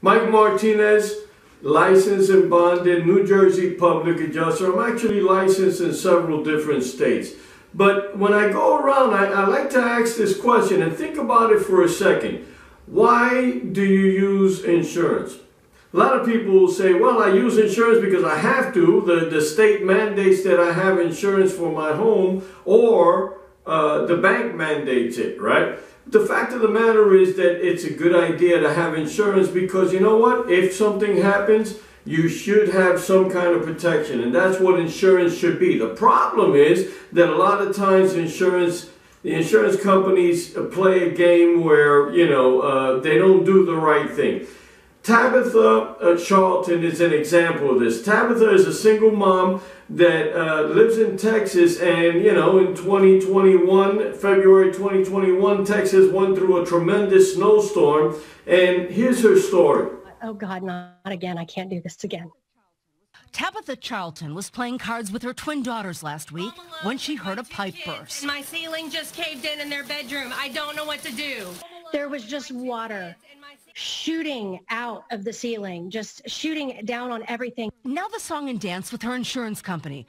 Mike Martinez, licensed and bonded New Jersey public adjuster. I'm actually licensed in several different states. But when I go around, I like to ask this question and think about it for a second. Why do you use insurance? A lot of people will say, well, I use insurance because I have to. The state mandates that I have insurance for my home, or the bank mandates it, right? The fact of the matter is that it's a good idea to have insurance because you know what? If something happens, you should have some kind of protection, and that's what insurance should be. The problem is that a lot of times the insurance companies play a game where, they don't do the right thing. Tabitha Charlton is an example of this. Tabitha is a single mom that lives in Texas, and in 2021, February 2021, Texas went through a tremendous snowstorm, and here's her story. Oh God, not again. I can't do this again. Tabitha Charlton was playing cards with her twin daughters last week when she heard a pipe burst. My ceiling just caved in their bedroom. I don't know what to do. There was just water shooting out of the ceiling, just shooting down on everything. Now the song and dance with her insurance company.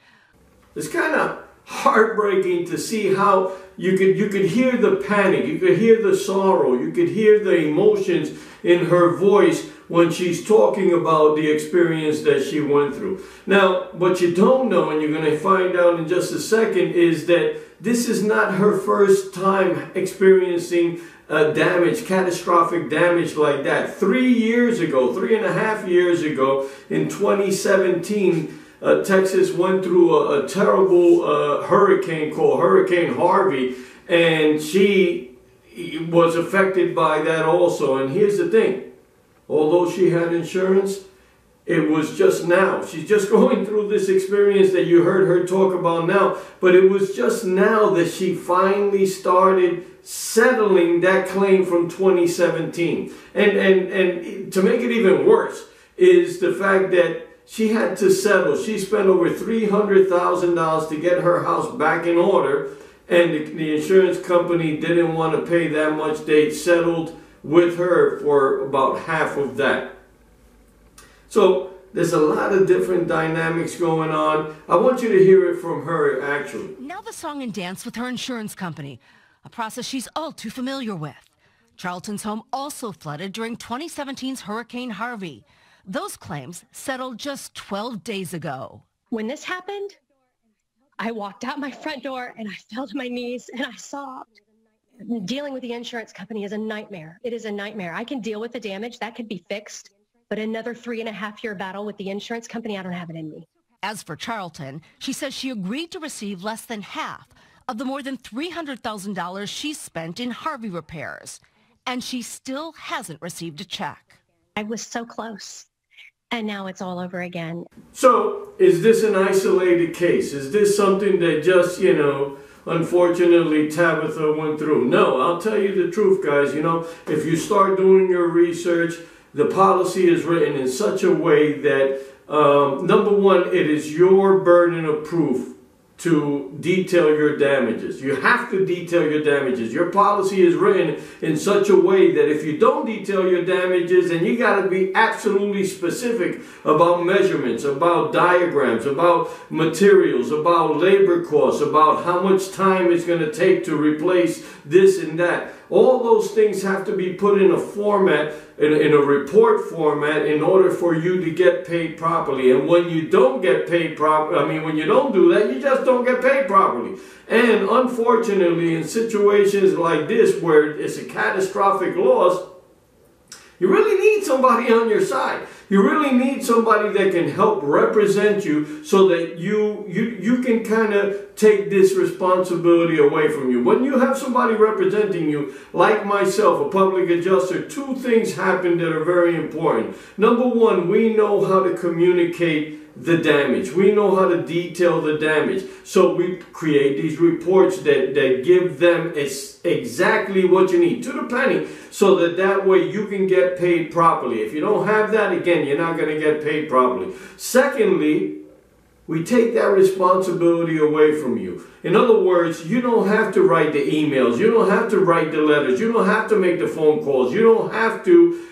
It's kind of heartbreaking to see how you could hear the panic, you could hear the sorrow, you could hear the emotions in her voice when she's talking about the experience that she went through. Now, what you don't know, and you're going to find out in just a second, is that this is not her first time experiencing catastrophic damage like that. 3.5 years ago, in 2017, Texas went through a terrible hurricane called Hurricane Harvey, and she was affected by that also. And here's the thing, although she had insurance, it was just now. She's just going through this experience that you heard her talk about now, but it was just now that she finally started settling that claim from 2017. And to make it even worse is the fact that she had to settle. She spent over $300,000 to get her house back in order, and the insurance company didn't want to pay that much. They settled with her for about half of that. So there's a lot of different dynamics going on. I want you to hear it from her, actually. Now the song and dance with her insurance company, a process she's all too familiar with. Charlton's home also flooded during 2017's Hurricane Harvey. Those claims settled just 12 days ago. When this happened, I walked out my front door and I fell to my knees and I sobbed. Dealing with the insurance company is a nightmare. It is a nightmare. I can deal with the damage. That could be fixed. But another 3.5-year battle with the insurance company, I don't have it in me. As for Charlton, she says she agreed to receive less than half of the more than $300,000 she spent in Harvey repairs. And she still hasn't received a check. I was so close. And now it's all over again. So, is this an isolated case? Is this something that just, unfortunately Tabitha went through? No, I'll tell you the truth, guys. If you start doing your research, the policy is written in such a way that, number one, it is your burden of proof to detail your damages. You have to detail your damages. Your policy is written in such a way that if you don't detail your damages, and you got to be absolutely specific about measurements, about diagrams, about materials, about labor costs, about how much time it's going to take to replace this and that. All those things have to be put in a format, in a report format, in order for you to get paid properly. And when you don't get paid when you don't do that, you just don't get paid properly. And unfortunately, in situations like this where it's a catastrophic loss, you really need somebody on your side. You really need somebody that can help represent you so that you can kind of take this responsibility away from you. When you have somebody representing you, like myself, a public adjuster, two things happen that are very important. Number one, we know how to communicate the damage. We know how to detail the damage. So we create these reports that give them exactly what you need, to the penny, so that way you can get paid properly. If you don't have that, again, you're not going to get paid properly. Secondly, we take that responsibility away from you. In other words, you don't have to write the emails, you don't have to write the letters, you don't have to make the phone calls, you don't have to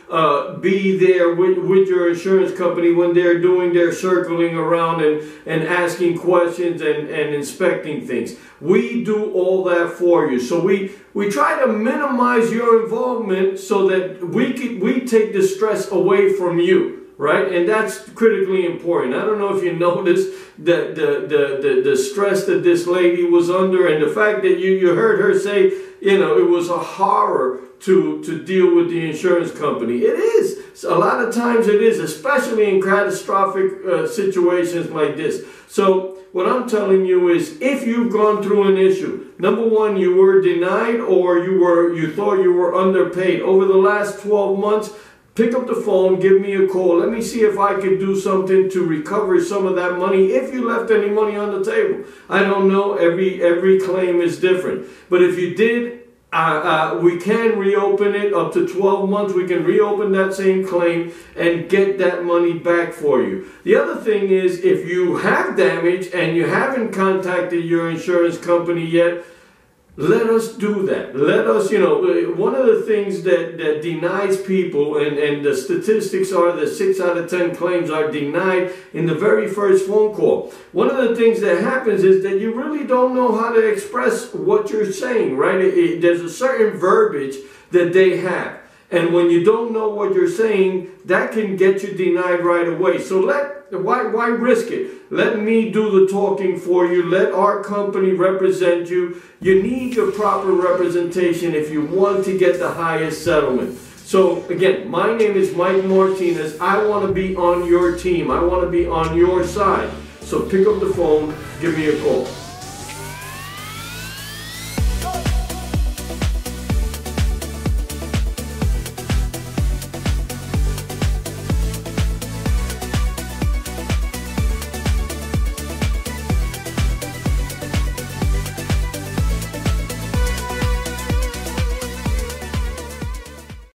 be there with your insurance company when they're doing their circling around and asking questions and inspecting things. We do all that for you. So we try to minimize your involvement so that we take the stress away from you. Right? And that's critically important. I don't know if you noticed the stress that this lady was under, and the fact that you heard her say, you know, it was a horror to deal with the insurance company. It is. A lot of times it is, especially in catastrophic situations like this. So what I'm telling you is, if you've gone through an issue, number one, you were denied or you thought you were underpaid over the last 12 months, pick up the phone, give me a call. Let me see if I could do something to recover some of that money, if you left any money on the table. I don't know. Every claim is different. But if you did, we can reopen it up to 12 months. We can reopen that same claim and get that money back for you. The other thing is, if you have damage and you haven't contacted your insurance company yet, let us do that. Let us, you know, one of the things that denies people, and the statistics are that 6 out of 10 claims are denied in the very first phone call. One of the things that happens is that you really don't know how to express what you're saying, right? There's a certain verbiage that they have. And when you don't know what you're saying, that can get you denied right away. So why risk it? Let me do the talking for you. Let our company represent you. You need the proper representation if you want to get the highest settlement. So again, my name is Mike Martinez. I want to be on your team. I want to be on your side. So pick up the phone, give me a call.